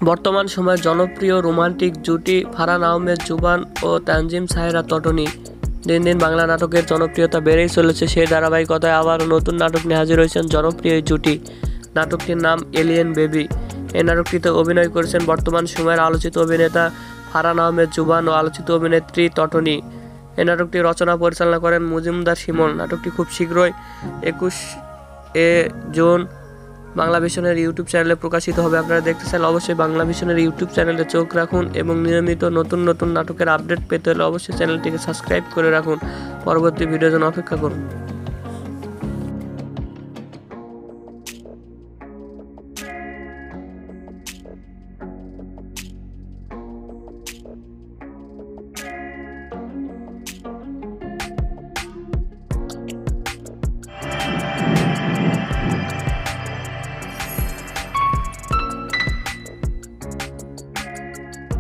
বর্তমান সময়ে জনপ্রিয় রোমান্টিক জুটি ফারহান আহমেদ জুবান ও তানজিম সাহেরা তটনি। দিন দিন বাংলা নাটকের জনপ্রিয়তা বেড়েই চলেছে। সেই ধারাবাহিকতায় আবারও নতুন নাটক নিয়ে হাজির হয়েছেন জনপ্রিয় এই জুটি। নাটকটির নাম এলিয়েন বেবি। এই নাটকটিতে অভিনয় করেছেন বর্তমান সময়ের আলোচিত অভিনেতা ফারহান আহমেদ জুবান ও আলোচিত অভিনেত্রী তটনি। এই নাটকটি রচনা পরিচালনা করেন মজুমদার শিমুল। নাটকটি খুব শীঘ্রই 21 জুন বাংলা ভিশনের ইউটিউব চ্যানেলে প্রকাশিত হবে। আপনারা দেখতে চাইলে অবশ্যই বাংলা ভিশনের ইউটিউব চ্যানেলে চোখ রাখুন এবং নিয়মিত নতুন নতুন নাটকের আপডেট পেতে হলে অবশ্যই চ্যানেলটিকে সাবস্ক্রাইব করে রাখুন। পরবর্তী ভিডিওর জন্য অপেক্ষা করুন।